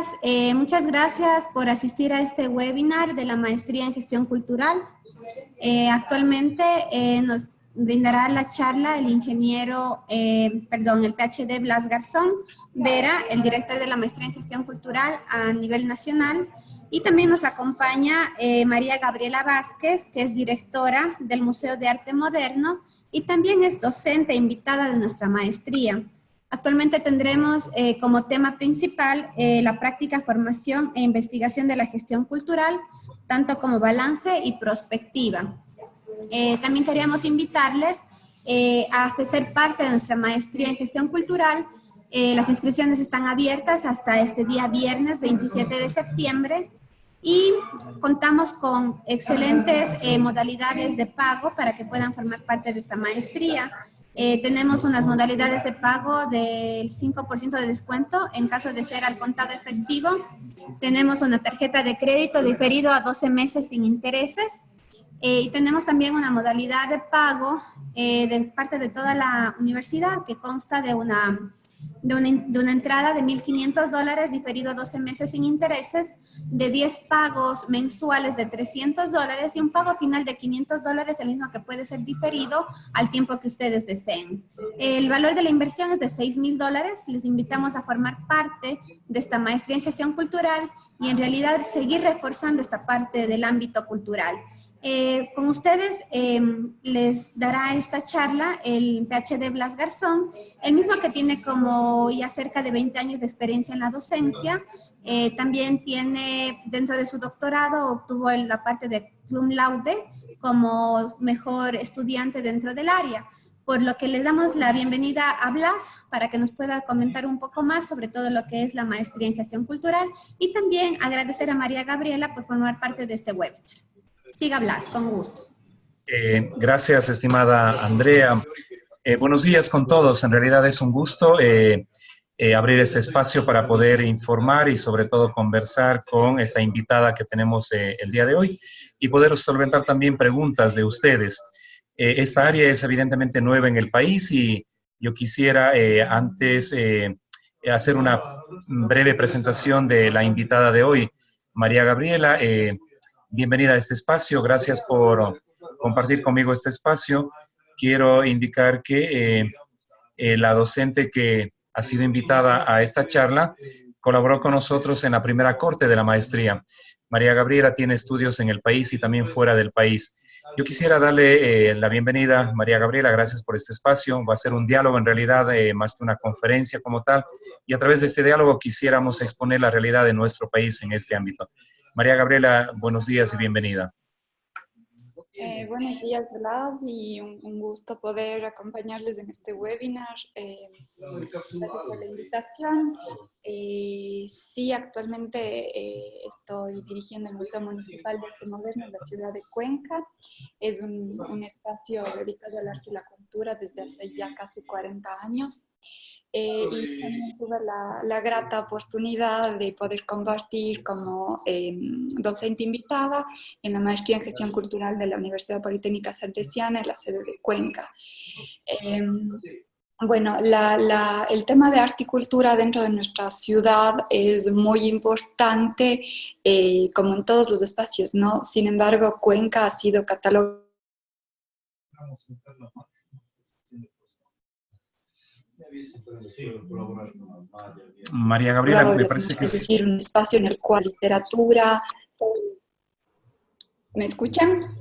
días. Muchas gracias por asistir a este webinar de la Maestría en Gestión Cultural. Actualmente nos brindará la charla el ingeniero, el PhD Blas Garzón Vera, el director de la Maestría en Gestión Cultural a nivel nacional. Y también nos acompaña María Gabriela Vázquez, que es directora del Museo de Arte Moderno y también es docente invitada de nuestra maestría. Actualmente tendremos como tema principal la práctica, formación e investigación de la gestión cultural, tanto como balance y prospectiva. También queríamos invitarles a ser parte de nuestra maestría en gestión cultural. Las inscripciones están abiertas hasta este día viernes 27 de septiembre y contamos con excelentes modalidades de pago para que puedan formar parte de esta maestría. Tenemos unas modalidades de pago del 5% de descuento en caso de ser al contado efectivo. Tenemos una tarjeta de crédito diferido a 12 meses sin intereses. Y tenemos también una modalidad de pago de parte de toda la universidad que consta de una entrada de $1,500 diferido a 12 meses sin intereses, de 10 pagos mensuales de $300 y un pago final de $500, el mismo que puede ser diferido al tiempo que ustedes deseen. El valor de la inversión es de $6,000. Les invitamos a formar parte de esta maestría en gestión cultural y en realidad seguir reforzando esta parte del ámbito cultural. Con ustedes les dará esta charla el PhD Blas Garzón, el mismo que tiene como ya cerca de 20 años de experiencia en la docencia. También tiene, dentro de su doctorado, obtuvo la parte de cum laude como mejor estudiante dentro del área. Por lo que le damos la bienvenida a Blas para que nos pueda comentar un poco más sobre todo lo que es la maestría en gestión cultural y también agradecer a María Gabriela por formar parte de este webinar. Siga Blas, con gusto. Gracias, estimada Andrea. Buenos días con todos. En realidad es un gusto abrir este espacio para poder informar y sobre todo conversar con esta invitada que tenemos el día de hoy y poder solventar también preguntas de ustedes. Esta área es evidentemente nueva en el país y yo quisiera antes hacer una breve presentación de la invitada de hoy, María Gabriela. Bienvenida a este espacio, gracias por compartir conmigo este espacio. Quiero indicar que la docente que ha sido invitada a esta charla colaboró con nosotros en la primera corte de la maestría. María Gabriela tiene estudios en el país y también fuera del país. Yo quisiera darle la bienvenida, María Gabriela, gracias por este espacio. Va a ser un diálogo en realidad, más que una conferencia como tal, y a través de este diálogo quisiéramos exponer la realidad de nuestro país en este ámbito. María Gabriela, buenos días y bienvenida. Buenos días, Blas, y un gusto poder acompañarles en este webinar. Gracias por la invitación. Sí, actualmente estoy dirigiendo el Museo Municipal de Arte Moderno en la ciudad de Cuenca. Es un espacio dedicado al arte y la cultura desde hace ya casi 40 años. Y también tuve la grata oportunidad de poder compartir como docente invitada en la maestría en gestión cultural de la Universidad Politécnica Santesiana en la sede de Cuenca. Bueno, el tema de arte y cultura dentro de nuestra ciudad es muy importante, como en todos los espacios, ¿no? Sin embargo, Cuenca ha sido catalogado María Gabriela, me parece que es decir, un espacio en el cual literatura... ¿Me escuchan?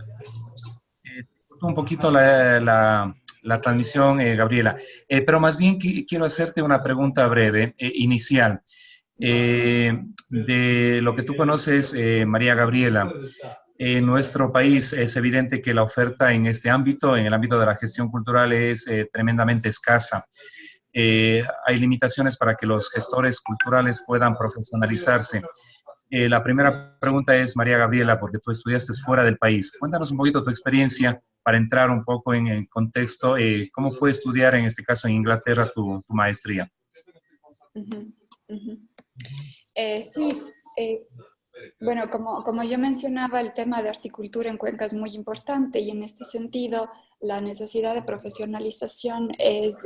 Un poquito la transmisión, Gabriela, pero más bien quiero hacerte una pregunta breve, inicial. De lo que tú conoces, María Gabriela, en nuestro país es evidente que la oferta en este ámbito, en el ámbito de la gestión cultural, es tremendamente escasa. Hay limitaciones para que los gestores culturales puedan profesionalizarse. La primera pregunta es, María Gabriela, porque tú estudiaste fuera del país. Cuéntanos un poquito tu experiencia para entrar un poco en el contexto. ¿Cómo fue estudiar, en este caso en Inglaterra, tu maestría? Sí, bueno, como yo mencionaba, el tema de articultura en Cuenca es muy importante y en este sentido la necesidad de profesionalización es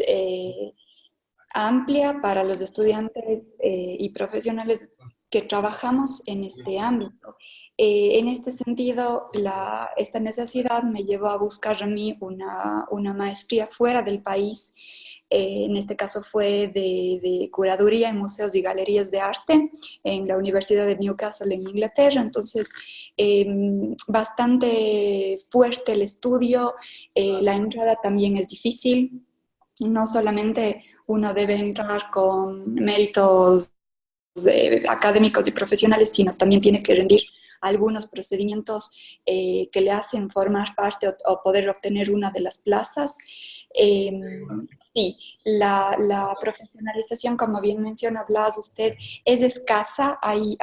amplia para los estudiantes y profesionales que trabajamos en este ámbito. En este sentido, esta necesidad me llevó a buscar a mí una maestría fuera del país. En este caso fue de curaduría en museos y galerías de arte en la Universidad de Newcastle en Inglaterra. Entonces, bastante fuerte el estudio, la entrada también es difícil. No solamente uno debe entrar con méritos académicos y profesionales, sino también tiene que rendir algunos procedimientos que le hacen formar parte o poder obtener una de las plazas. Sí, la profesionalización, como bien menciona Blas, usted, es escasa. Hay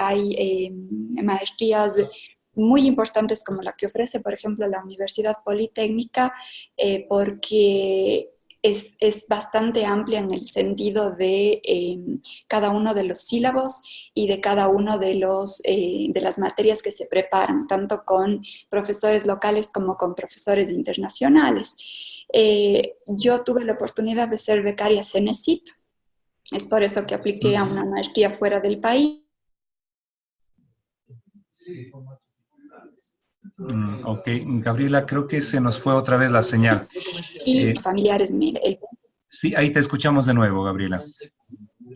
maestrías muy importantes como la que ofrece, por ejemplo, la Universidad Politécnica, porque es bastante amplia en el sentido de cada uno de los sílabos y de cada uno de las materias que se preparan, tanto con profesores locales como con profesores internacionales. Yo tuve la oportunidad de ser becaria CENESID, es por eso que apliqué a una maestría fuera del país. Ok, Gabriela, creo que se nos fue otra vez la señal. Y familiares. Sí, ahí te escuchamos de nuevo, Gabriela.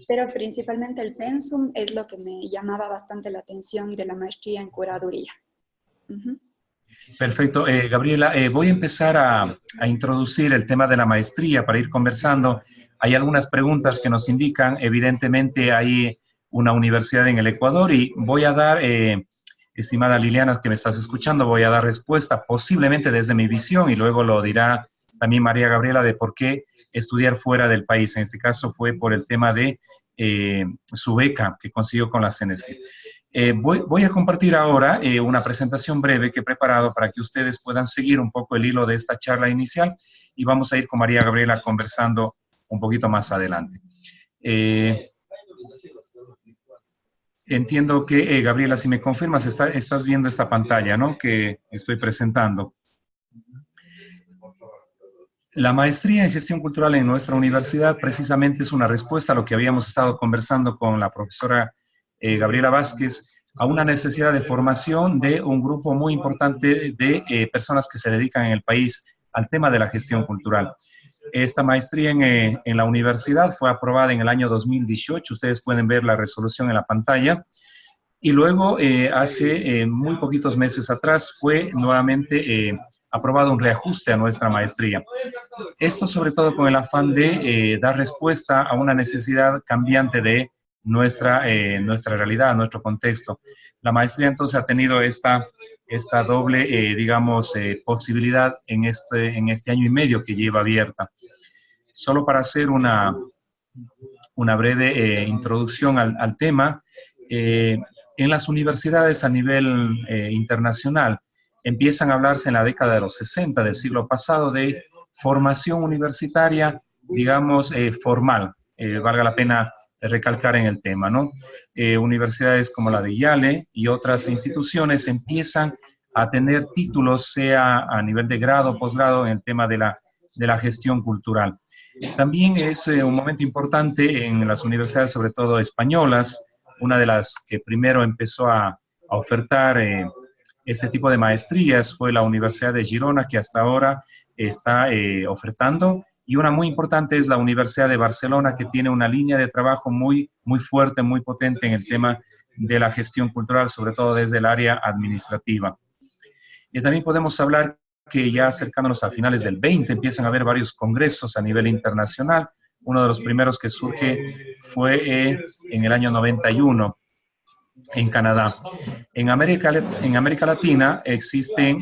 Pero principalmente el pensum es lo que me llamaba bastante la atención de la maestría en curaduría. Perfecto. Gabriela, voy a empezar a introducir el tema de la maestría para ir conversando. Hay algunas preguntas que nos indican, evidentemente hay una universidad en el Ecuador y voy a dar, estimada Liliana, que me estás escuchando, voy a dar respuesta posiblemente desde mi visión y luego lo dirá también María Gabriela de por qué estudiar fuera del país. En este caso fue por el tema de su beca que consiguió con la CNC. Voy a compartir ahora una presentación breve que he preparado para que ustedes puedan seguir un poco el hilo de esta charla inicial y vamos a ir con María Gabriela conversando un poquito más adelante. Entiendo que, Gabriela, si me confirmas, estás viendo esta pantalla, ¿no?, que estoy presentando. La maestría en gestión cultural en nuestra universidad precisamente es una respuesta a lo que habíamos estado conversando con la profesora Gabriela Vázquez, a una necesidad de formación de un grupo muy importante de personas que se dedican en el país al tema de la gestión cultural. Esta maestría en la universidad fue aprobada en el año 2018, ustedes pueden ver la resolución en la pantalla, y luego hace muy poquitos meses atrás fue nuevamente aprobado un reajuste a nuestra maestría. Esto sobre todo con el afán de dar respuesta a una necesidad cambiante de nuestra realidad, nuestro contexto. La maestría entonces ha tenido esta doble, digamos, posibilidad en este año y medio que lleva abierta. Solo para hacer una breve introducción al tema, en las universidades a nivel internacional empiezan a hablarse en la década de los 60 del siglo pasado de formación universitaria, digamos, formal. Valga la pena recalcar en el tema, ¿no? Universidades como la de Yale y otras instituciones empiezan a tener títulos, sea a nivel de grado o posgrado, en el tema de la gestión cultural. También es un momento importante en las universidades, sobre todo españolas, una de las que primero empezó a ofertar este tipo de maestrías fue la Universidad de Girona, que hasta ahora está ofertando, y una muy importante es la Universidad de Barcelona, que tiene una línea de trabajo muy, muy fuerte, muy potente en el tema de la gestión cultural, sobre todo desde el área administrativa. Y también podemos hablar que ya acercándonos a finales del 20 empiezan a haber varios congresos a nivel internacional. Uno de los primeros que surge fue en el año 91 en Canadá. En América Latina existen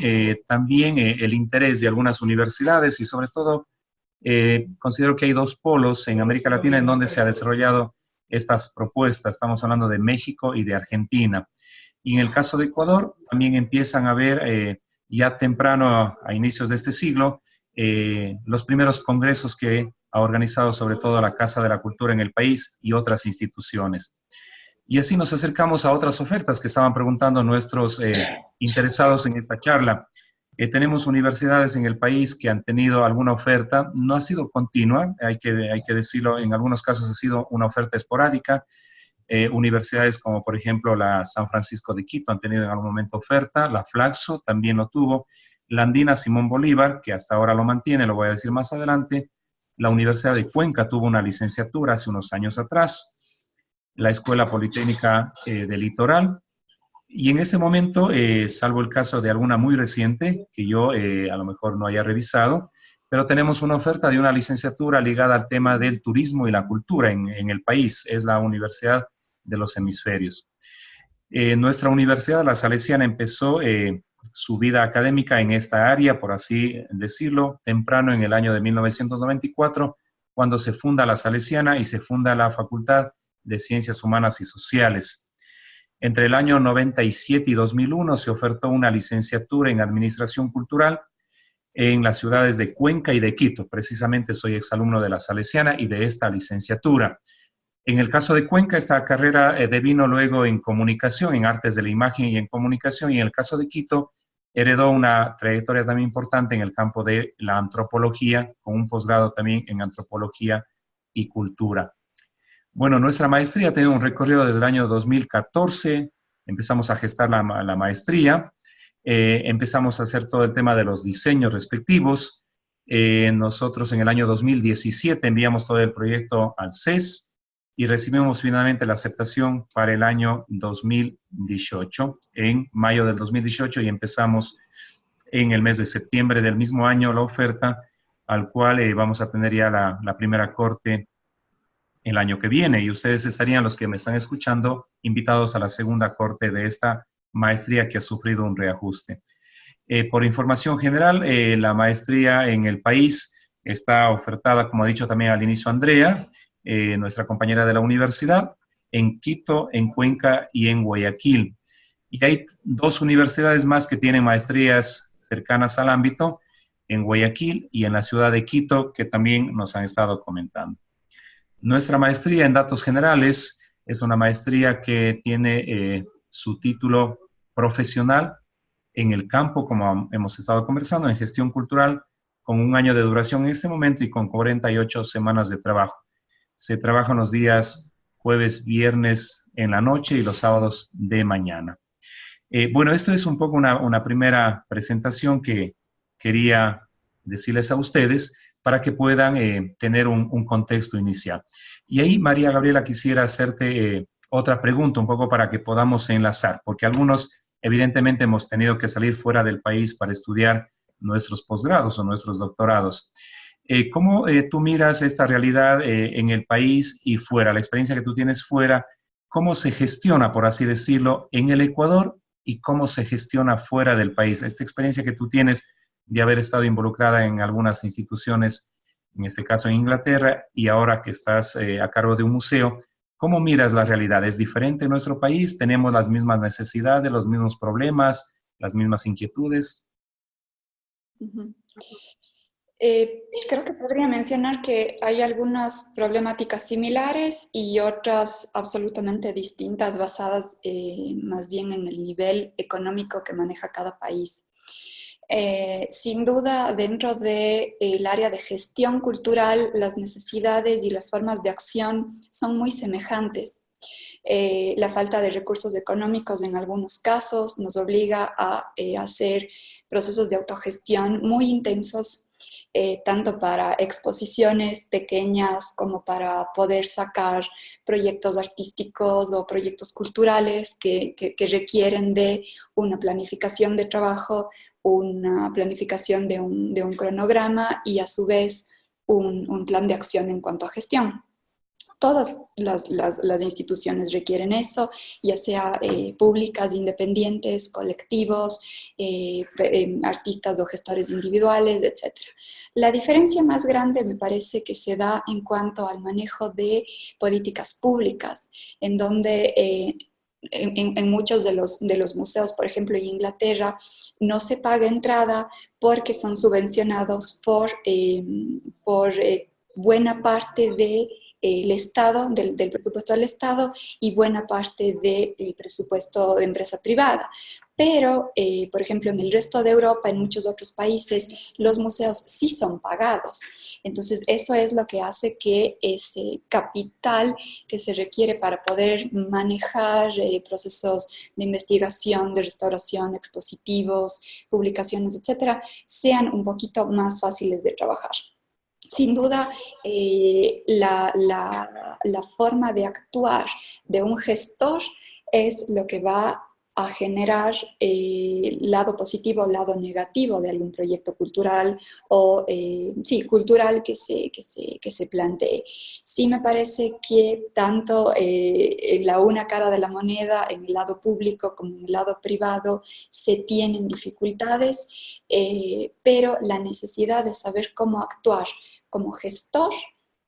también el interés de algunas universidades y sobre todo considero que hay dos polos en América Latina en donde se ha desarrollado estas propuestas. Estamos hablando de México y de Argentina. Y en el caso de Ecuador también empiezan a haber ya temprano a inicios de este siglo los primeros congresos que ha organizado sobre todo la Casa de la Cultura en el país y otras instituciones. Y así nos acercamos a otras ofertas que estaban preguntando nuestros interesados en esta charla. Tenemos universidades en el país que han tenido alguna oferta, no ha sido continua, hay que decirlo, en algunos casos ha sido una oferta esporádica, Universidades como, por ejemplo, la San Francisco de Quito han tenido en algún momento oferta, la Flaxo también lo tuvo, la Andina Simón Bolívar, que hasta ahora lo mantiene, lo voy a decir más adelante, la Universidad de Cuenca tuvo una licenciatura hace unos años atrás, la Escuela Politécnica del Litoral, y en ese momento, salvo el caso de alguna muy reciente, que yo a lo mejor no haya revisado, pero tenemos una oferta de una licenciatura ligada al tema del turismo y la cultura en el país, es la Universidad de los Hemisferios. Nuestra universidad, la Salesiana, empezó su vida académica en esta área, por así decirlo, temprano en el año de 1994, cuando se funda la Salesiana y se funda la Facultad de Ciencias Humanas y Sociales. Entre el año 97 y 2001 se ofertó una licenciatura en Administración Cultural en las ciudades de Cuenca y de Quito. Precisamente soy exalumno de la Salesiana y de esta licenciatura. En el caso de Cuenca, esta carrera devino luego en comunicación, en artes de la imagen y en comunicación, y en el caso de Quito, heredó una trayectoria también importante en el campo de la antropología, con un posgrado también en antropología y cultura. Bueno, nuestra maestría ha tenido un recorrido desde el año 2014, empezamos a gestar la maestría, empezamos a hacer todo el tema de los diseños respectivos. Nosotros en el año 2017 enviamos todo el proyecto al CES y recibimos finalmente la aceptación para el año 2018, en mayo del 2018, y empezamos en el mes de septiembre del mismo año la oferta, al cual vamos a tener ya la primera corte el año que viene, y ustedes estarían, los que me están escuchando, invitados a la segunda corte de esta maestría que ha sufrido un reajuste. Por información general, la maestría en el país está ofertada, como ha dicho también al inicio Andrea, nuestra compañera de la universidad, en Quito, en Cuenca y en Guayaquil. Y hay dos universidades más que tienen maestrías cercanas al ámbito, en Guayaquil y en la ciudad de Quito, que también nos han estado comentando. Nuestra maestría en datos generales es una maestría que tiene su título profesional en el campo, como hemos estado conversando, en gestión cultural, con 1 año de duración en este momento y con 48 semanas de trabajo. Se trabaja los días jueves, viernes en la noche y los sábados de mañana. Bueno, esto es un poco una primera presentación que quería decirles a ustedes para que puedan tener un contexto inicial. Y ahí, María Gabriela, quisiera hacerte otra pregunta, un poco para que podamos enlazar, porque algunos evidentemente hemos tenido que salir fuera del país para estudiar nuestros posgrados o nuestros doctorados. ¿Cómo tú miras esta realidad en el país y fuera, la experiencia que tú tienes fuera? ¿Cómo se gestiona, por así decirlo, en el Ecuador y cómo se gestiona fuera del país? Esta experiencia que tú tienes de haber estado involucrada en algunas instituciones, en este caso en Inglaterra, y ahora que estás a cargo de un museo, ¿cómo miras la realidad? ¿Es diferente en nuestro país? ¿Tenemos las mismas necesidades, los mismos problemas, las mismas inquietudes? Creo que podría mencionar que hay algunas problemáticas similares y otras absolutamente distintas, basadas más bien en el nivel económico que maneja cada país. Sin duda, dentro del área de gestión cultural, las necesidades y las formas de acción son muy semejantes. La falta de recursos económicos en algunos casos nos obliga a hacer procesos de autogestión muy intensos, tanto para exposiciones pequeñas como para poder sacar proyectos artísticos o proyectos culturales que requieren de una planificación de trabajo, una planificación de un cronograma y a su vez un plan de acción en cuanto a gestión. Todas las instituciones requieren eso, ya sea públicas, independientes, colectivos, artistas o gestores individuales, etc. La diferencia más grande me parece que se da en cuanto al manejo de políticas públicas, en donde en muchos de los museos, por ejemplo en Inglaterra, no se paga entrada porque son subvencionados por buena parte del Estado, del presupuesto del Estado y buena parte del presupuesto de empresa privada. Pero, por ejemplo, en el resto de Europa, en muchos otros países, los museos sí son pagados. Entonces, eso es lo que hace que ese capital que se requiere para poder manejar procesos de investigación, de restauración, expositivos, publicaciones, etcétera, sean un poquito más fáciles de trabajar. Sin duda, la forma de actuar de un gestor es lo que va a generar lado positivo o lado negativo de algún proyecto cultural o, sí, cultural que se plantee. Sí me parece que tanto en la una cara de la moneda, en el lado público como en el lado privado, se tienen dificultades, pero la necesidad de saber cómo actuar como gestor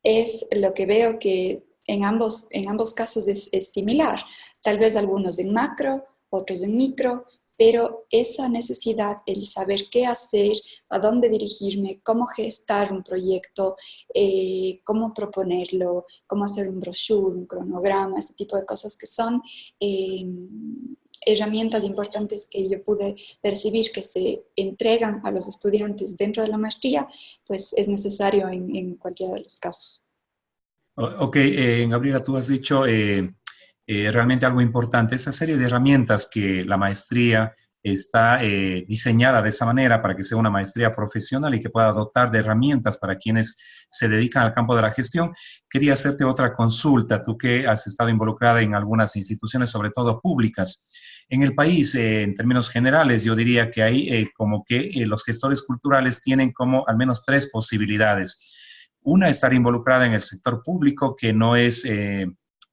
es lo que veo que en ambos casos es similar. Tal vez algunos en macro, otros en micro, pero esa necesidad, el saber qué hacer, a dónde dirigirme, cómo gestar un proyecto, cómo proponerlo, cómo hacer un brochure, un cronograma, ese tipo de cosas que son herramientas importantes que yo pude percibir que se entregan a los estudiantes dentro de la maestría, pues es necesario en cualquiera de los casos. Ok, Gabriela, tú has dicho realmente algo importante. Esa serie de herramientas que la maestría está diseñada de esa manera para que sea una maestría profesional y que pueda dotar de herramientas para quienes se dedican al campo de la gestión. Quería hacerte otra consulta, tú que has estado involucrada en algunas instituciones, sobre todo públicas. En el país, en términos generales, yo diría que hay como que los gestores culturales tienen como al menos tres posibilidades. Una, estar involucrada en el sector público, que no es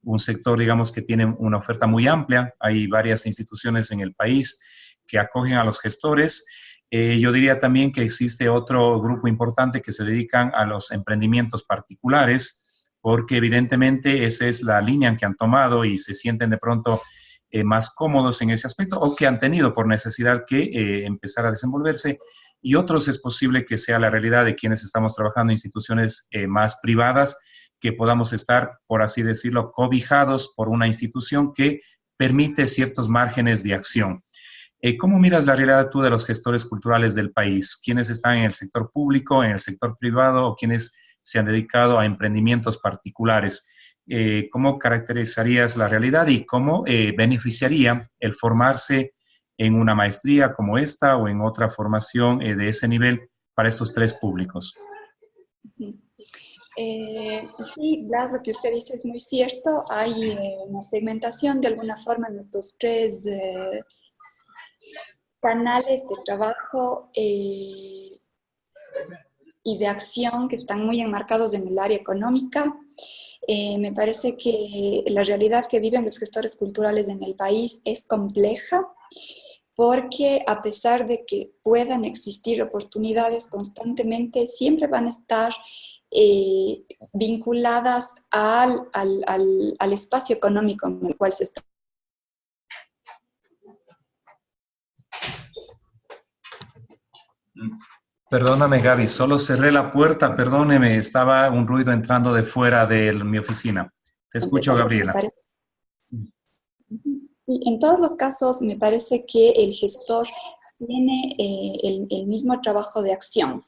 un sector, digamos, que tiene una oferta muy amplia. Hay varias instituciones en el país que acogen a los gestores. Yo diría también que existe otro grupo importante que se dedican a los emprendimientos particulares, porque evidentemente esa es la línea en que han tomado y se sienten de pronto más cómodos en ese aspecto o que han tenido por necesidad que empezar a desenvolverse. Y otros es posible que sea la realidad de quienes estamos trabajando en instituciones más privadas, que podamos estar, por así decirlo, cobijados por una institución que permite ciertos márgenes de acción. ¿Cómo miras la realidad tú de los gestores culturales del país? ¿Quiénes están en el sector público, en el sector privado o quienes se han dedicado a emprendimientos particulares? ¿Cómo caracterizarías la realidad y cómo beneficiaría el formarse en una maestría como esta o en otra formación de ese nivel para estos tres públicos? Sí, Blas, lo que usted dice es muy cierto. Hay una segmentación de alguna forma en estos tres canales de trabajo y de acción que están muy enmarcados en el área económica. Me parece que la realidad que viven los gestores culturales en el país es compleja, porque a pesar de que puedan existir oportunidades constantemente, siempre van a estar vinculadas al espacio económico en el cual se está. Perdóname, Gaby, solo cerré la puerta, perdóneme, estaba un ruido entrando de fuera de mi oficina. Te escucho, Gabriela. Y en todos los casos me parece que el gestor tiene el mismo trabajo de acción.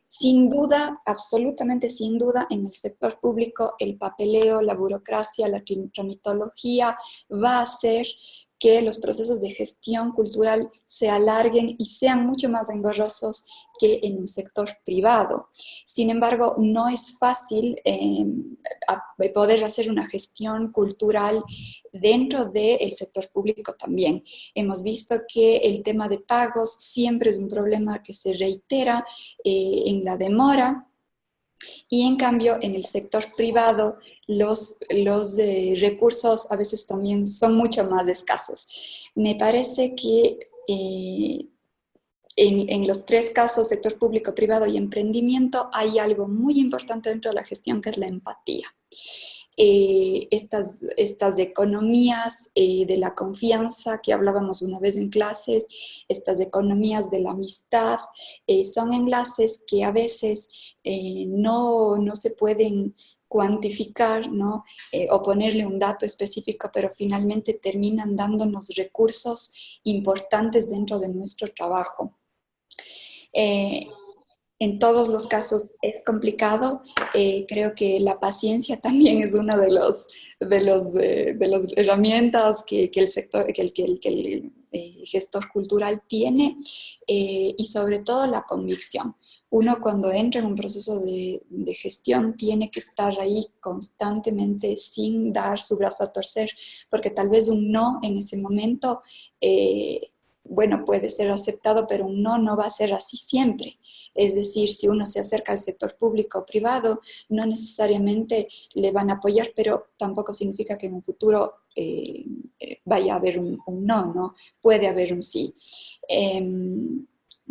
Sin duda, absolutamente sin duda, en el sector público el papeleo, la burocracia, la tramitología va a hacer que los procesos de gestión cultural se alarguen y sean mucho más engorrosos que en un sector privado. Sin embargo, no es fácil poder hacer una gestión cultural dentro del sector público también. Hemos visto que el tema de pagos siempre es un problema que se reitera en la demora. Y en cambio, en el sector privado, los recursos a veces también son mucho más escasos. Me parece que en los tres casos, sector público, privado y emprendimiento, hay algo muy importante dentro de la gestión que es la empatía. Estas economías de la confianza que hablábamos una vez en clases, estas economías de la amistad, son enlaces que a veces no se pueden cuantificar, ¿no? O ponerle un dato específico, pero finalmente terminan dándonos recursos importantes dentro de nuestro trabajo. En todos los casos es complicado. Creo que la paciencia también es una de las herramientas que el sector, que el gestor cultural tiene, y sobre todo la convicción. Uno cuando entra en un proceso de gestión tiene que estar ahí constantemente sin dar su brazo a torcer, porque tal vez un no en ese momento, bueno, puede ser aceptado, pero un no no va a ser así siempre. Es decir, si uno se acerca al sector público o privado, no necesariamente le van a apoyar, pero tampoco significa que en un futuro vaya a haber un no, ¿no? Puede haber un sí.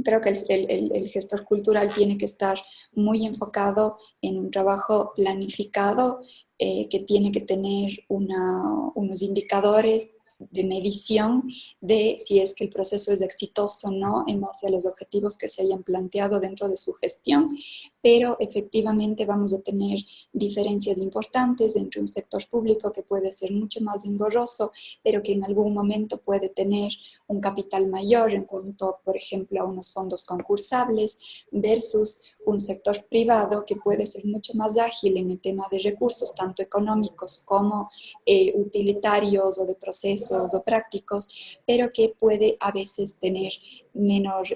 Creo que el gestor cultural tiene que estar muy enfocado en un trabajo planificado, que tiene que tener unos indicadores de medición de si es que el proceso es exitoso o no en base a los objetivos que se hayan planteado dentro de su gestión, pero efectivamente vamos a tener diferencias importantes entre un sector público que puede ser mucho más engorroso, pero que en algún momento puede tener un capital mayor en cuanto, por ejemplo, a unos fondos concursables, versus un sector privado que puede ser mucho más ágil en el tema de recursos, tanto económicos como utilitarios o de procesos o prácticos, pero que puede a veces tener menor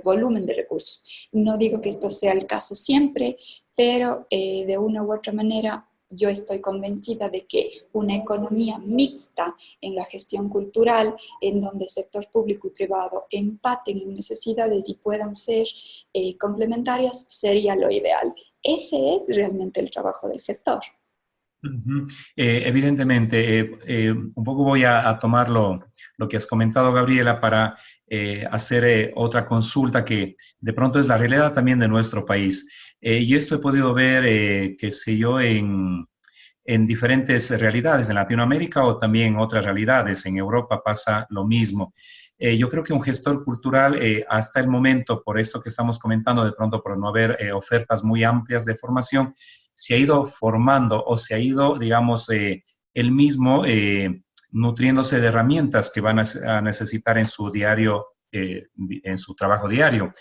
volumen de recursos. No digo que esto sea el caso siempre, pero de una u otra manera yo estoy convencida de que una economía mixta en la gestión cultural, en donde el sector público y privado empaten en necesidades y puedan ser complementarias, sería lo ideal. Ese es realmente el trabajo del gestor. Evidentemente, un poco voy a tomar lo que has comentado, Gabriela, para hacer otra consulta que de pronto es la realidad también de nuestro país. Y esto he podido ver, qué sé yo, en diferentes realidades, en Latinoamérica o también en otras realidades. En Europa pasa lo mismo. Yo creo que un gestor cultural, hasta el momento, por esto que estamos comentando, de pronto por no haber ofertas muy amplias de formación, se ha ido formando o se ha ido, digamos, él mismo nutriéndose de herramientas que van a necesitar en su diario, en su trabajo diario.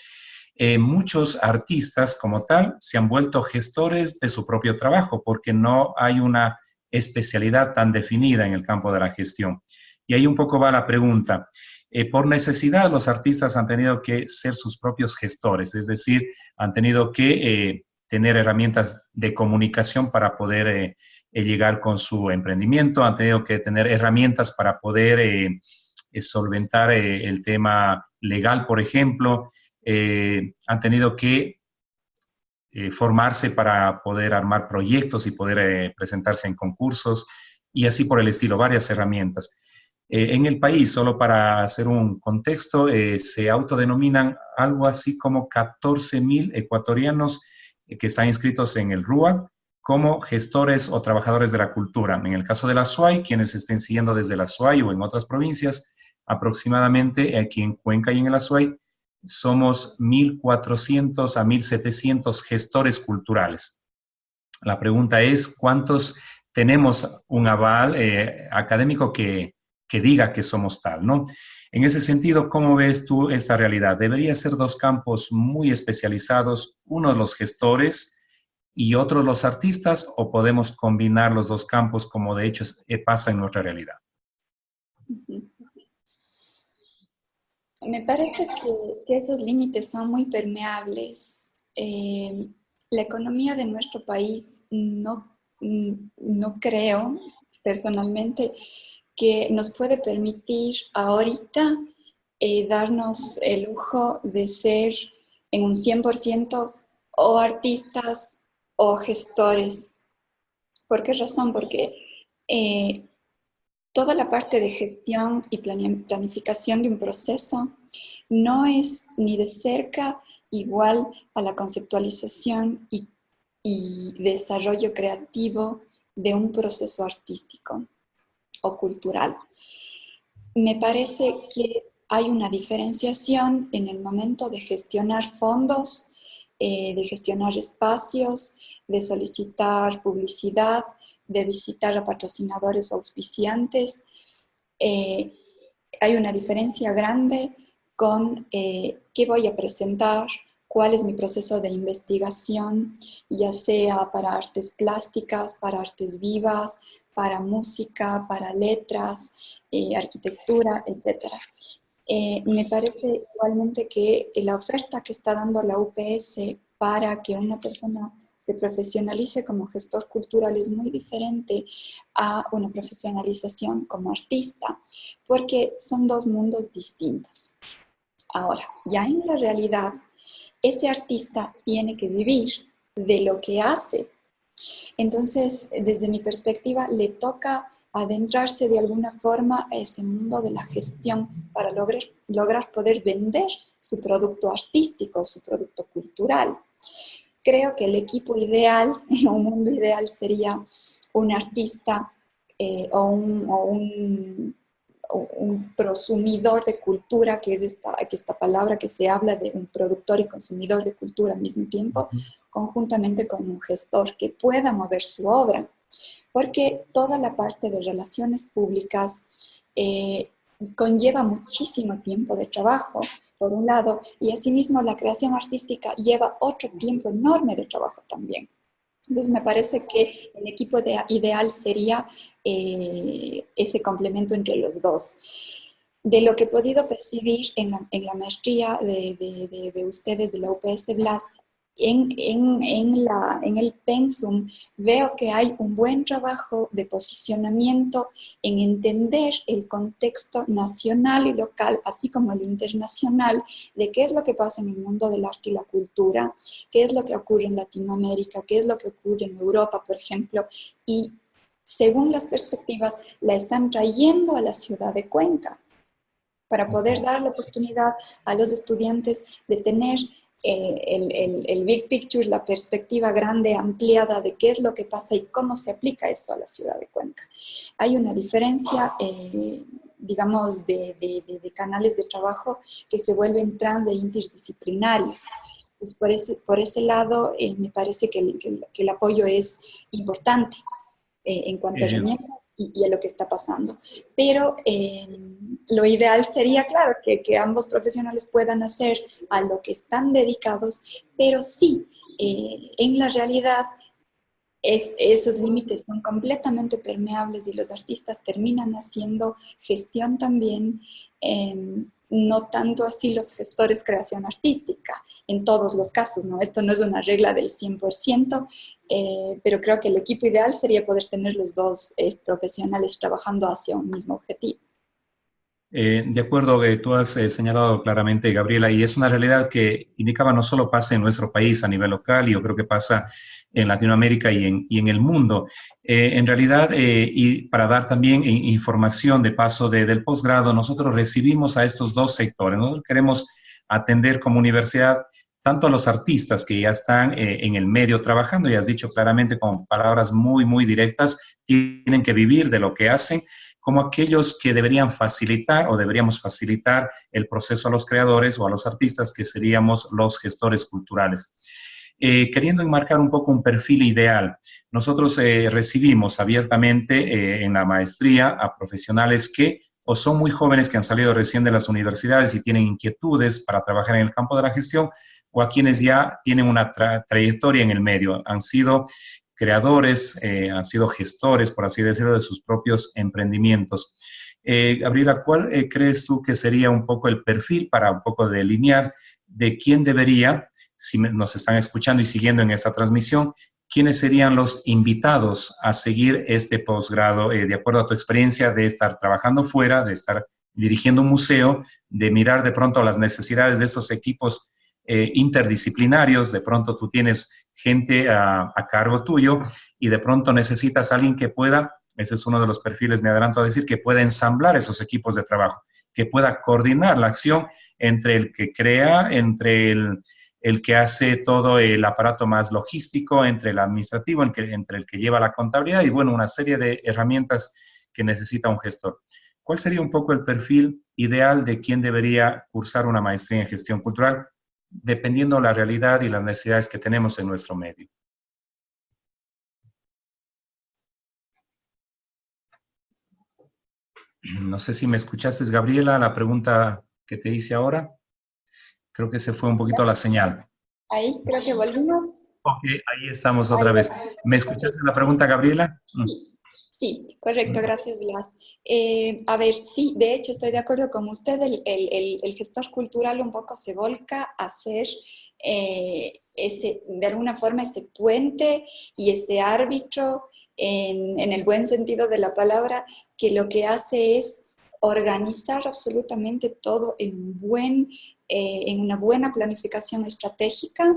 Muchos artistas como tal se han vuelto gestores de su propio trabajo porque no hay una especialidad tan definida en el campo de la gestión. Y ahí un poco va la pregunta. Por necesidad, los artistas han tenido que ser sus propios gestores, es decir, han tenido que tener herramientas de comunicación para poder llegar con su emprendimiento, han tenido que tener herramientas para poder solventar el tema legal, por ejemplo, han tenido que formarse para poder armar proyectos y poder presentarse en concursos y así por el estilo, varias herramientas. En el país, solo para hacer un contexto, se autodenominan algo así como 14,000 ecuatorianos que están inscritos en el RUA como gestores o trabajadores de la cultura. En el caso de la SUAY, quienes estén siguiendo desde la SUAY o en otras provincias, aproximadamente aquí en Cuenca y en el Azuay, somos 1.400 a 1.700 gestores culturales. La pregunta es, ¿cuántos tenemos un aval académico que diga que somos tal, ¿no? En ese sentido, ¿cómo ves tú esta realidad? ¿Debería ser dos campos muy especializados, unos los gestores y otros los artistas, o podemos combinar los dos campos como de hecho pasa en nuestra realidad? Me parece que esos límites son muy permeables. La economía de nuestro país no creo personalmente que nos puede permitir ahorita darnos el lujo de ser en un 100% o artistas o gestores. ¿Por qué razón? Porque toda la parte de gestión y planificación de un proceso no es ni de cerca igual a la conceptualización y desarrollo creativo de un proceso artístico o cultural. Me parece que hay una diferenciación en el momento de gestionar fondos de gestionar espacios, de solicitar publicidad, de visitar a patrocinadores o auspiciantes. Hay una diferencia grande con qué voy a presentar, cuál es mi proceso de investigación, ya sea para artes plásticas, para artes vivas, para música, para letras, arquitectura, etc. Me parece igualmente que la oferta que está dando la UPS para que una persona se profesionalice como gestor cultural es muy diferente a una profesionalización como artista, porque son dos mundos distintos. Ahora, ya en la realidad, ese artista tiene que vivir de lo que hace. Entonces, desde mi perspectiva, le toca adentrarse de alguna forma a ese mundo de la gestión para lograr poder vender su producto artístico, su producto cultural. Creo que el equipo ideal, un mundo ideal, sería un artista o un prosumidor de cultura, que es esta palabra que se habla de un productor y consumidor de cultura al mismo tiempo, conjuntamente con un gestor que pueda mover su obra, porque toda la parte de relaciones públicas conlleva muchísimo tiempo de trabajo, por un lado, y asimismo la creación artística lleva otro tiempo enorme de trabajo también. Entonces me parece que el equipo ideal sería ese complemento entre los dos. De lo que he podido percibir en la maestría de ustedes de la UPS Blas, en el pensum veo que hay un buen trabajo de posicionamiento en entender el contexto nacional y local, así como el internacional, de qué es lo que pasa en el mundo del arte y la cultura, qué es lo que ocurre en Latinoamérica, qué es lo que ocurre en Europa, por ejemplo, y según las perspectivas la están trayendo a la ciudad de Cuenca para poder dar la oportunidad a los estudiantes de tener el big picture, la perspectiva grande, ampliada de qué es lo que pasa y cómo se aplica eso a la ciudad de Cuenca. Hay una diferencia, digamos, de canales de trabajo que se vuelven trans e interdisciplinarios. Entonces, por ese lado, me parece que el apoyo es importante en cuanto a herramientas y a lo que está pasando. Pero lo ideal sería, claro, que ambos profesionales puedan hacer a lo que están dedicados, pero sí, en la realidad, esos límites son completamente permeables y los artistas terminan haciendo gestión también, no tanto así los gestores creación artística, en todos los casos, ¿no? Esto no es una regla del 100%, pero creo que el equipo ideal sería poder tener los dos profesionales trabajando hacia un mismo objetivo. De acuerdo, tú has señalado claramente, Gabriela, y es una realidad que indicaba no solo pasa en nuestro país a nivel local, yo creo que pasa en Latinoamérica y en el mundo. En realidad, y para dar también información de paso del posgrado, nosotros recibimos a estos dos sectores. Nosotros queremos atender como universidad tanto a los artistas que ya están en el medio trabajando, y has dicho claramente con palabras muy, muy directas, tienen que vivir de lo que hacen, como aquellos que deberían facilitar o deberíamos facilitar el proceso a los creadores o a los artistas, que seríamos los gestores culturales. Queriendo enmarcar un poco un perfil ideal, nosotros recibimos abiertamente en la maestría a profesionales que o son muy jóvenes que han salido recién de las universidades y tienen inquietudes para trabajar en el campo de la gestión, o a quienes ya tienen una trayectoria en el medio, han sido creadores, han sido gestores, por así decirlo, de sus propios emprendimientos. Gabriela, ¿cuál crees tú que sería un poco el perfil para un poco delinear de quién debería, si nos están escuchando y siguiendo en esta transmisión, quiénes serían los invitados a seguir este posgrado, de acuerdo a tu experiencia de estar trabajando fuera, de estar dirigiendo un museo, de mirar de pronto las necesidades de estos equipos interdisciplinarios? De pronto tú tienes gente a cargo tuyo y de pronto necesitas a alguien que pueda, ese es uno de los perfiles, me adelanto a decir, que pueda ensamblar esos equipos de trabajo, que pueda coordinar la acción entre el que crea, entre el que hace todo el aparato más logístico, entre el administrativo, entre el que lleva la contabilidad y, bueno, una serie de herramientas que necesita un gestor. ¿Cuál sería un poco el perfil ideal de quién debería cursar una maestría en gestión cultural? dependiendo la realidad y las necesidades que tenemos en nuestro medio. No sé si me escuchaste, Gabriela, la pregunta que te hice ahora. Creo que se fue un poquito la señal. Ahí creo que volvimos. Ok, ahí estamos otra vez. ¿Me escuchaste la pregunta, Gabriela? Sí, correcto, gracias, Blas. A ver, sí, de hecho estoy de acuerdo con usted, el gestor cultural un poco se volca a hacer de alguna forma ese puente y ese árbitro, en el buen sentido de la palabra, que lo que hace es organizar absolutamente todo en una buena planificación estratégica,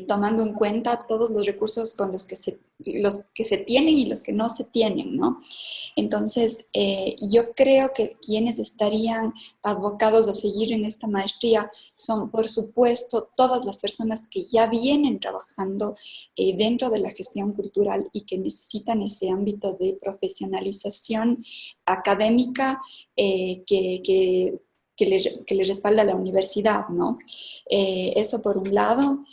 tomando en cuenta todos los recursos con los que se tienen y los que no se tienen, ¿no? Entonces, yo creo que quienes estarían abocados a seguir en esta maestría son, por supuesto, todas las personas que ya vienen trabajando dentro de la gestión cultural y que necesitan ese ámbito de profesionalización académica que le respalda la universidad, ¿no? Eso por un lado.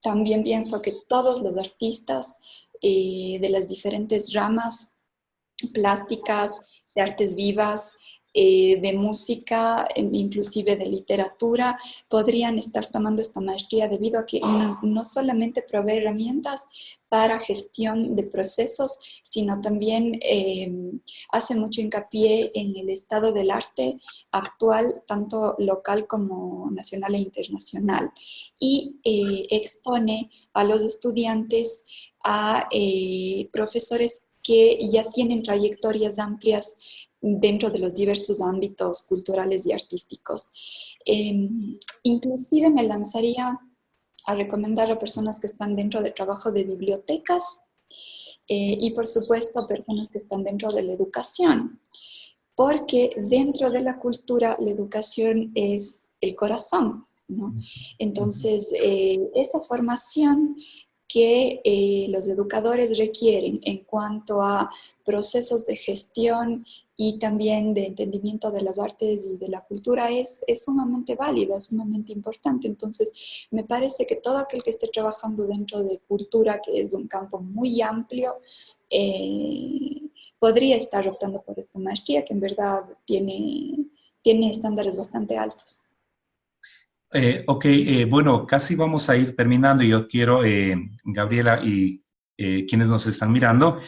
También pienso que todos los artistas de las diferentes ramas plásticas, de artes vivas, de música, inclusive de literatura, podrían estar tomando esta maestría debido a que no solamente provee herramientas para gestión de procesos, sino también hace mucho hincapié en el estado del arte actual, tanto local como nacional e internacional, y expone a los estudiantes a profesores que ya tienen trayectorias amplias dentro de los diversos ámbitos culturales y artísticos. Inclusive me lanzaría a recomendar a personas que están dentro del trabajo de bibliotecas y por supuesto a personas que están dentro de la educación, porque dentro de la cultura la educación es el corazón, ¿no? Entonces, esa formación que los educadores requieren en cuanto a procesos de gestión y también de entendimiento de las artes y de la cultura es sumamente válida, es sumamente importante. Entonces, me parece que todo aquel que esté trabajando dentro de cultura, que es un campo muy amplio, podría estar optando por esta maestría, que en verdad tiene estándares bastante altos. Ok, bueno, casi vamos a ir terminando y yo quiero, Gabriela y quienes nos están mirando,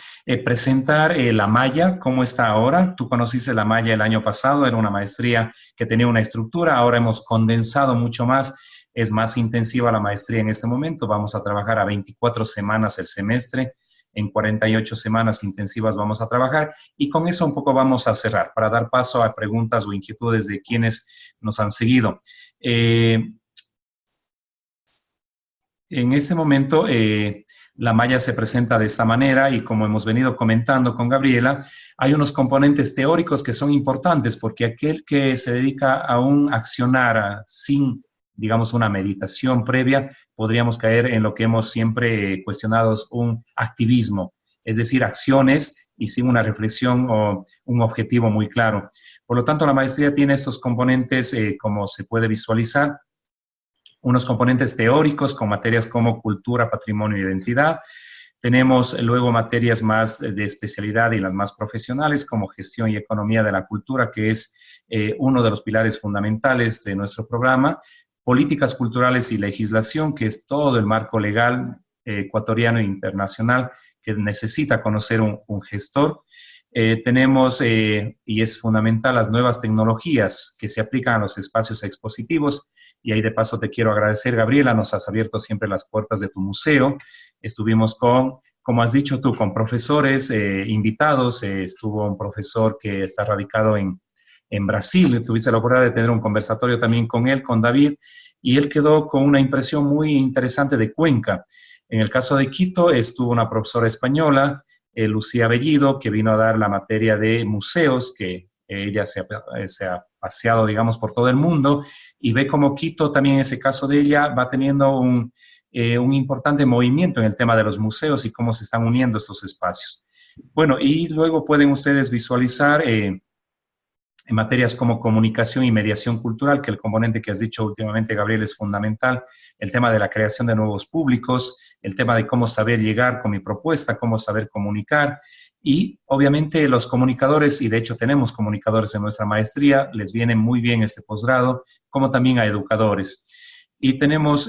presentar la malla, cómo está ahora. Tú conociste la malla el año pasado, era una maestría que tenía una estructura, ahora hemos condensado mucho más, es más intensiva la maestría en este momento, vamos a trabajar a 24 semanas el semestre, en 48 semanas intensivas vamos a trabajar y con eso un poco vamos a cerrar para dar paso a preguntas o inquietudes de quienes nos han seguido. En este momento, la malla se presenta de esta manera y como hemos venido comentando con Gabriela, hay unos componentes teóricos que son importantes porque aquel que se dedica a un accionar sin, digamos, una meditación previa, podríamos caer en lo que hemos siempre cuestionado, un activismo, es decir, acciones y sin una reflexión o un objetivo muy claro. Por lo tanto, la maestría tiene estos componentes, como se puede visualizar, unos componentes teóricos con materias como cultura, patrimonio e identidad. Tenemos luego materias más de especialidad y las más profesionales como gestión y economía de la cultura, que es uno de los pilares fundamentales de nuestro programa. Políticas culturales y legislación, que es todo el marco legal ecuatoriano e internacional que necesita conocer un gestor. Tenemos, y es fundamental, las nuevas tecnologías que se aplican a los espacios expositivos. Y ahí de paso te quiero agradecer, Gabriela, nos has abierto siempre las puertas de tu museo. Estuvimos con, como has dicho tú, con profesores invitados. Estuvo un profesor que está radicado en Brasil. Tuviste la oportunidad de tener un conversatorio también con él, con David, y él quedó con una impresión muy interesante de Cuenca. En el caso de Quito estuvo una profesora española, Lucía Bellido, que vino a dar la materia de museos, que ella se ha paseado, digamos, por todo el mundo, y ve como Quito, también en ese caso de ella, va teniendo un importante movimiento en el tema de los museos y cómo se están uniendo estos espacios. Bueno, y luego pueden ustedes visualizar en materias como comunicación y mediación cultural, que el componente que has dicho últimamente, Gabriel, es fundamental, el tema de la creación de nuevos públicos, el tema de cómo saber llegar con mi propuesta, cómo saber comunicar, y obviamente los comunicadores, y de hecho tenemos comunicadores en nuestra maestría, les viene muy bien este posgrado, como también a educadores. Y tenemos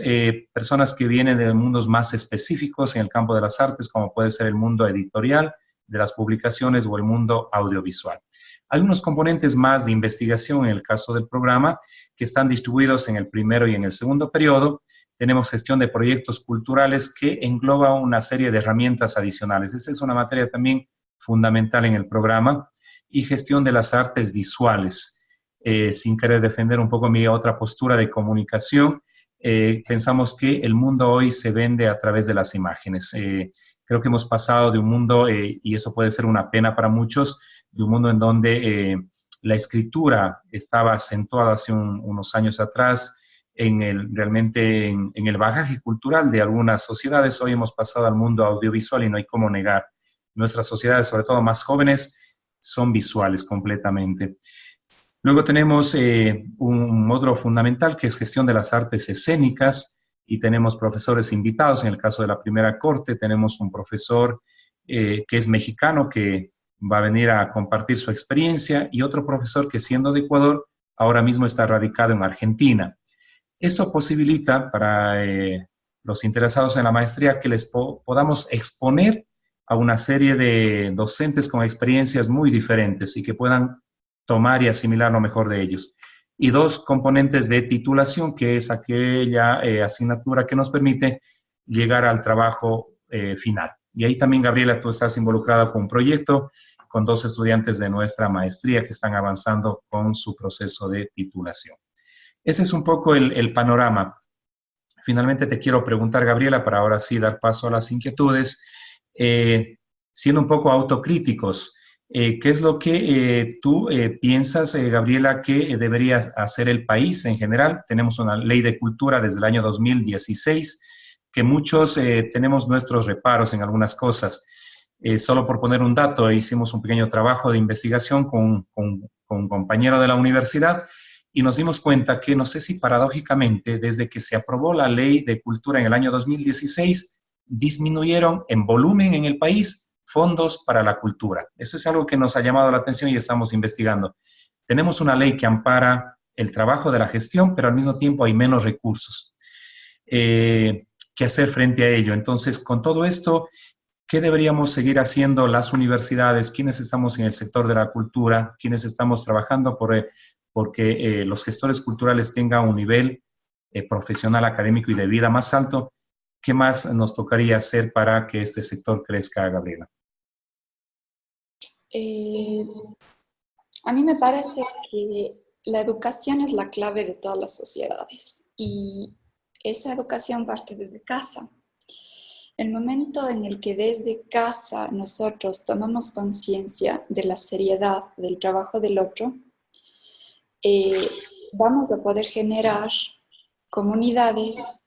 personas que vienen de mundos más específicos en el campo de las artes, como puede ser el mundo editorial, de las publicaciones o el mundo audiovisual. Hay unos componentes más de investigación en el caso del programa que están distribuidos en el primero y en el segundo periodo. Tenemos gestión de proyectos culturales que engloba una serie de herramientas adicionales. Esta es una materia también fundamental en el programa. Y gestión de las artes visuales. Sin querer defender un poco mi otra postura de comunicación, pensamos que el mundo hoy se vende a través de las imágenes. Creo que hemos pasado de un mundo, y eso puede ser una pena para muchos, de un mundo en donde la escritura estaba acentuada hace unos años atrás realmente en el bagaje cultural de algunas sociedades. Hoy hemos pasado al mundo audiovisual y no hay cómo negar. Nuestras sociedades, sobre todo más jóvenes, son visuales completamente. Luego tenemos un módulo fundamental que es gestión de las artes escénicas, y tenemos profesores invitados. En el caso de la primera corte tenemos un profesor que es mexicano, que va a venir a compartir su experiencia, y otro profesor que, siendo de Ecuador, ahora mismo está radicado en Argentina. Esto posibilita para los interesados en la maestría que les podamos exponer a una serie de docentes con experiencias muy diferentes y que puedan tomar y asimilar lo mejor de ellos. Y dos componentes de titulación, que es aquella asignatura que nos permite llegar al trabajo final. Y ahí también, Gabriela, tú estás involucrada con un proyecto con 2 estudiantes de nuestra maestría que están avanzando con su proceso de titulación. Ese es un poco el panorama. Finalmente te quiero preguntar, Gabriela, para ahora sí dar paso a las inquietudes, siendo un poco autocríticos, ¿qué es lo que tú piensas, Gabriela, que debería hacer el país en general? Tenemos una ley de cultura desde el año 2016, que muchos tenemos nuestros reparos en algunas cosas. Solo por poner un dato, hicimos un pequeño trabajo de investigación con un compañero de la universidad, y nos dimos cuenta que, no sé si paradójicamente, desde que se aprobó la ley de cultura en el año 2016, disminuyeron en volumen en el país fondos para la cultura. Eso es algo que nos ha llamado la atención y estamos investigando. Tenemos una ley que ampara el trabajo de la gestión, pero al mismo tiempo hay menos recursos que hacer frente a ello. Entonces, con todo esto, ¿qué deberíamos seguir haciendo las universidades? ¿Quiénes estamos en el sector de la cultura? ¿Quiénes estamos trabajando porque los gestores culturales tengan un nivel profesional, académico y de vida más alto? ¿Qué más nos tocaría hacer para que este sector crezca, Gabriela? A mí me parece que la educación es la clave de todas las sociedades y esa educación parte desde casa. El momento en el que desde casa nosotros tomamos conciencia de la seriedad del trabajo del otro, vamos a poder generar comunidades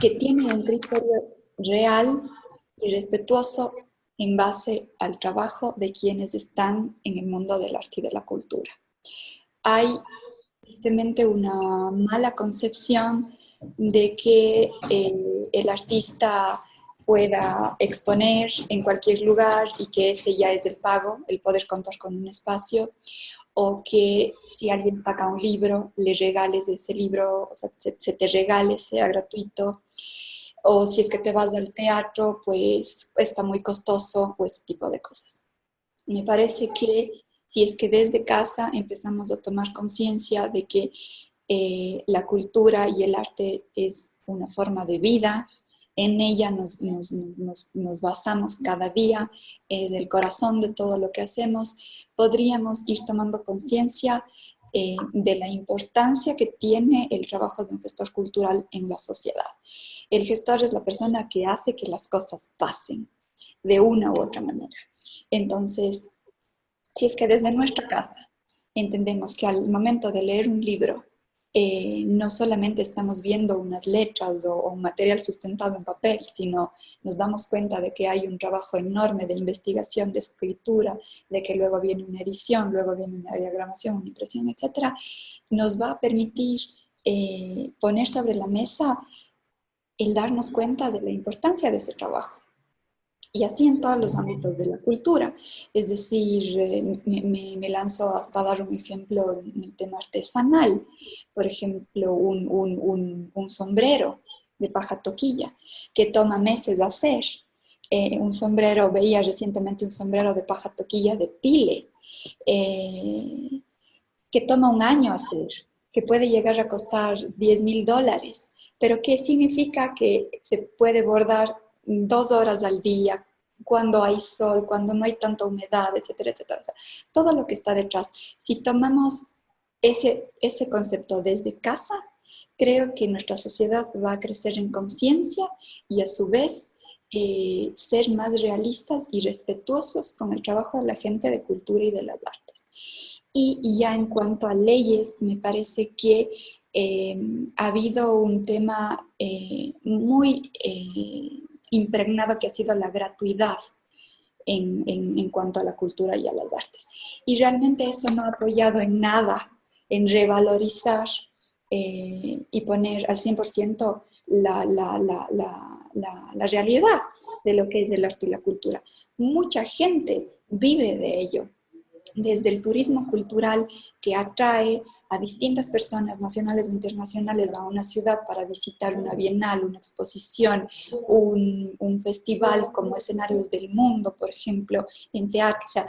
que tienen un criterio real y respetuoso en base al trabajo de quienes están en el mundo del arte y de la cultura. Hay tristemente una mala concepción de que el artista pueda exponer en cualquier lugar y que ese ya es el pago, el poder contar con un espacio, o que si alguien saca un libro, le regales ese libro, o sea, se te regale, sea gratuito, o si es que te vas al teatro, pues está muy costoso, o ese tipo de cosas. Me parece que si es que desde casa empezamos a tomar conciencia de que la cultura y el arte es una forma de vida, en ella nos basamos cada día, es el corazón de todo lo que hacemos, podríamos ir tomando conciencia de la importancia que tiene el trabajo de un gestor cultural en la sociedad. El gestor es la persona que hace que las cosas pasen de una u otra manera. Entonces, si es que desde nuestra casa entendemos que al momento de leer un libro no solamente estamos viendo unas letras o un material sustentado en papel, sino nos damos cuenta de que hay un trabajo enorme de investigación, de escritura, de que luego viene una edición, luego viene una diagramación, una impresión, etcétera, nos va a permitir poner sobre la mesa el darnos cuenta de la importancia de ese trabajo. Y así en todos los ámbitos de la cultura. Es decir, me lanzo hasta dar un ejemplo en el tema artesanal. Por ejemplo, un sombrero de paja toquilla que toma meses de hacer. Un sombrero, veía recientemente un sombrero de paja toquilla de pile, que toma un año hacer, que puede llegar a costar $10,000. Pero ¿qué significa? Que se puede bordar 2 horas al día, cuando hay sol, cuando no hay tanta humedad, etcétera, etcétera. O sea, todo lo que está detrás. Si tomamos ese concepto desde casa, creo que nuestra sociedad va a crecer en conciencia y a su vez ser más realistas y respetuosos con el trabajo de la gente de cultura y de las artes. Y ya en cuanto a leyes, me parece que ha habido un tema muy impregnado que ha sido la gratuidad en cuanto a la cultura y a las artes. Y realmente eso no ha apoyado en nada en revalorizar y poner al 100% la realidad de lo que es el arte y la cultura. Mucha gente vive de ello, desde el turismo cultural que atrae a distintas personas nacionales o internacionales a una ciudad para visitar una bienal, una exposición, un festival como Escenarios del Mundo, por ejemplo, en teatro. O sea,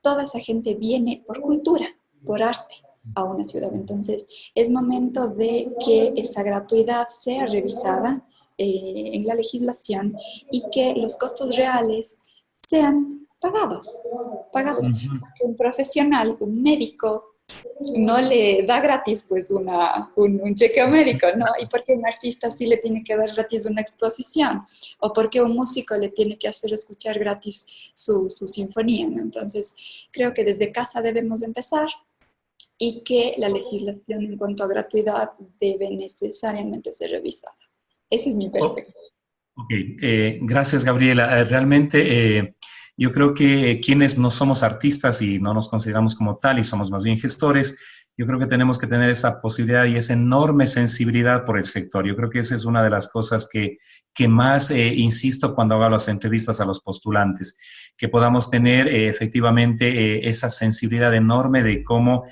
toda esa gente viene por cultura, por arte a una ciudad. Entonces, es momento de que esa gratuidad sea revisada en la legislación y que los costos reales sean pagados. Porque un profesional, un médico, no le da gratis pues un cheque médico, ¿no? Y porque un artista sí le tiene que dar gratis una exposición, o porque un músico le tiene que hacer escuchar gratis su sinfonía, ¿no? Entonces, creo que desde casa debemos empezar y que la legislación en cuanto a gratuidad debe necesariamente ser revisada. Esa es mi perspectiva. Gracias, Gabriela. Realmente yo creo que quienes no somos artistas y no nos consideramos como tal y somos más bien gestores, yo creo que tenemos que tener esa posibilidad y esa enorme sensibilidad por el sector. Yo creo que esa es una de las cosas que más insisto cuando hago las entrevistas a los postulantes, que podamos tener efectivamente esa sensibilidad enorme de cómo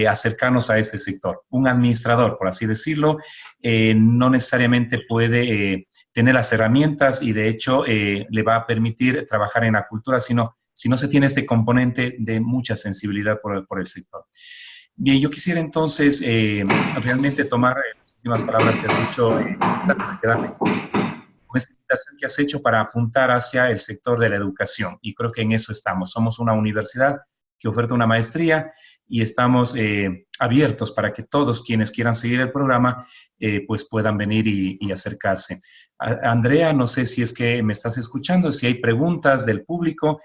acercarnos a este sector. Un administrador, por así decirlo, no necesariamente puede tener las herramientas y de hecho le va a permitir trabajar en la cultura, si no se tiene este componente de mucha sensibilidad por el sector. Bien, yo quisiera entonces realmente tomar las últimas palabras que has dicho, quedarme con esta invitación que has hecho para apuntar hacia el sector de la educación. Y creo que en eso estamos. Somos una universidad que oferta una maestría y estamos abiertos para que todos quienes quieran seguir el programa pues puedan venir y acercarse. Andrea, no sé si es que me estás escuchando, si hay preguntas del público.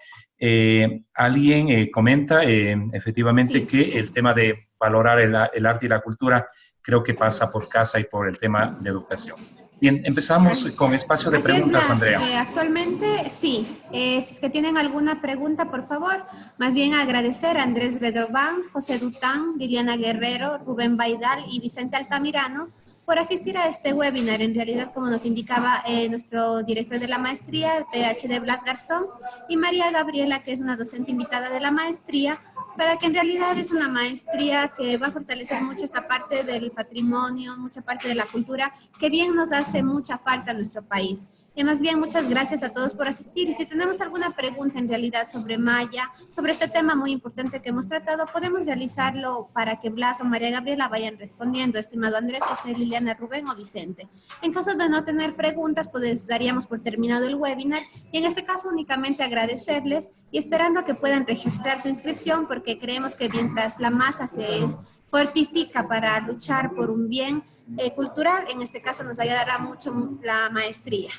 Alguien comenta efectivamente que el tema de valorar el arte y la cultura creo que pasa por casa y por el tema de educación. Bien, empezamos con espacio de preguntas, Andrea. Actualmente sí. Si es que tienen alguna pregunta, por favor, más bien agradecer a Andrés Redobán, José Dután, Liliana Guerrero, Rubén Baidal y Vicente Altamirano por asistir a este webinar. En realidad, como nos indicaba nuestro director de la maestría, PhD Blas Garzón, y María Gabriela, que es una docente invitada de la maestría, para que en realidad es una maestría que va a fortalecer mucho esta parte del patrimonio, mucha parte de la cultura, que bien nos hace mucha falta en nuestro país. Y más bien, muchas gracias a todos por asistir. Y si tenemos alguna pregunta en realidad sobre Maya, sobre este tema muy importante que hemos tratado, podemos realizarlo para que Blas o María Gabriela vayan respondiendo, estimado Andrés, José, Liliana, Rubén o Vicente. En caso de no tener preguntas, pues daríamos por terminado el webinar. Y en este caso únicamente agradecerles y esperando que puedan registrar su inscripción, porque creemos que mientras la masa se fortifica para luchar por un bien cultural, en este caso nos ayudará mucho la maestría.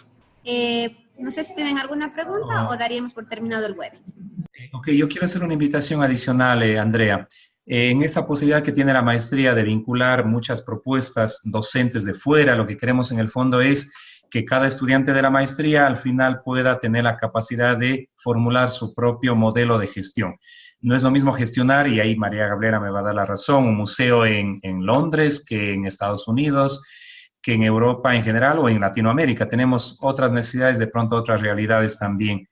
No sé si tienen alguna pregunta o daríamos por terminado el webinar. Ok, yo quiero hacer una invitación adicional, Andrea. En esta posibilidad que tiene la maestría de vincular muchas propuestas docentes de fuera, lo que queremos en el fondo es que cada estudiante de la maestría al final pueda tener la capacidad de formular su propio modelo de gestión. No es lo mismo gestionar, y ahí María Gabriela me va a dar la razón, un museo en Londres que en Estados Unidos, que en Europa en general o en Latinoamérica. Tenemos otras necesidades, de pronto otras realidades también.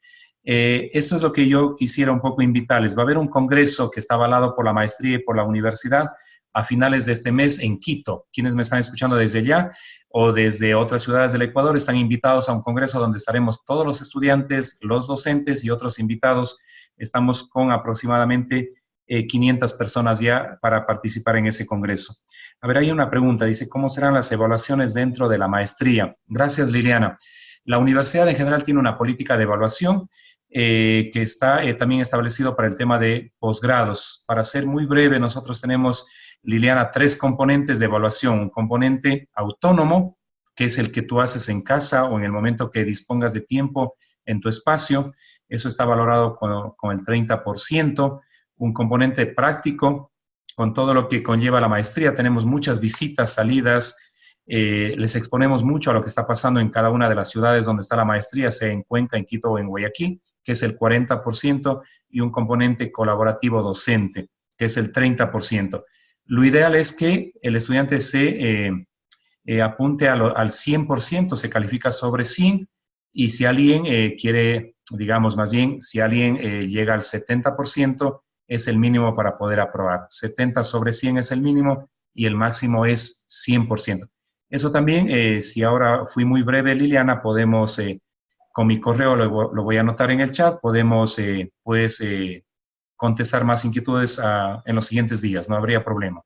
Esto es lo que yo quisiera un poco invitarles. Va a haber un congreso que está avalado por la maestría y por la universidad a finales de este mes en Quito. Quienes me están escuchando desde allá o desde otras ciudades del Ecuador están invitados a un congreso donde estaremos todos los estudiantes, los docentes y otros invitados. Estamos con aproximadamente 500 personas ya para participar en ese congreso. A ver, hay una pregunta, dice, ¿cómo serán las evaluaciones dentro de la maestría? Gracias, Liliana. La universidad en general tiene una política de evaluación que está también establecido para el tema de posgrados. Para ser muy breve, nosotros tenemos, Liliana, 3 componentes de evaluación. Un componente autónomo, que es el que tú haces en casa o en el momento que dispongas de tiempo en tu espacio. Eso está valorado con el 30%. Un componente práctico, con todo lo que conlleva la maestría. Tenemos muchas visitas, salidas, les exponemos mucho a lo que está pasando en cada una de las ciudades donde está la maestría, sea en Cuenca, en Quito o en Guayaquil, que es el 40%, y un componente colaborativo docente, que es el 30%. Lo ideal es que el estudiante se apunte al 100%, se califica sobre 100, y si alguien quiere, digamos más bien, si alguien llega al 70%, es el mínimo para poder aprobar. 70 sobre 100 es el mínimo y el máximo es 100%. Eso también, si ahora fui muy breve, Liliana, podemos, con mi correo lo voy a anotar en el chat, podemos contestar más inquietudes en los siguientes días, no habría problema.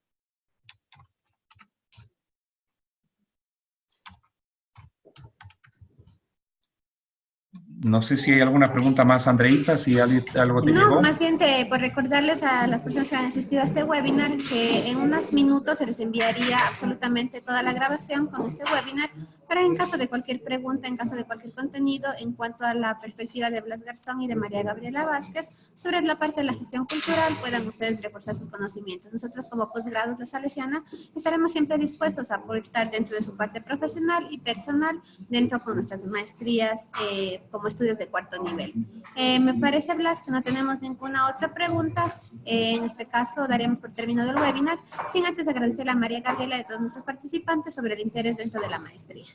No sé si hay alguna pregunta más, Andreita, si algo te llegó. No, más bien por recordarles a las personas que han asistido a este webinar que en unos minutos se les enviaría absolutamente toda la grabación con este webinar, para en caso de cualquier pregunta, en caso de cualquier contenido, en cuanto a la perspectiva de Blas Garzón y de María Gabriela Vázquez, sobre la parte de la gestión cultural, puedan ustedes reforzar sus conocimientos. Nosotros como posgrados de Salesiana estaremos siempre dispuestos a aportar dentro de su parte profesional y personal, dentro con nuestras maestrías como estudios de cuarto nivel. Me parece, Blas, que no tenemos ninguna otra pregunta. En este caso, daremos por terminado el webinar, sin antes agradecer a María Gabriela y a todos nuestros participantes sobre el interés dentro de la maestría.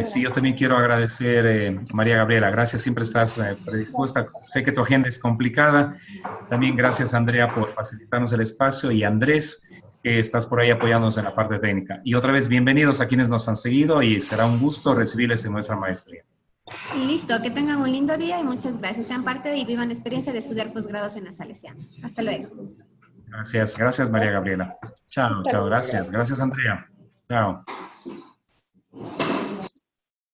Sí, yo también quiero agradecer, María Gabriela, gracias, siempre estás predispuesta. Sé que tu agenda es complicada. También gracias, Andrea, por facilitarnos el espacio, y Andrés, que estás por ahí apoyándonos en la parte técnica. Y otra vez, bienvenidos a quienes nos han seguido, y será un gusto recibirles en nuestra maestría. Listo, que tengan un lindo día y muchas gracias. Sean parte y vivan la experiencia de estudiar posgrados en la Salesiana. Hasta luego. Gracias, gracias, María Gabriela. Chao, chao, gracias. Gracias, Andrea. Chao.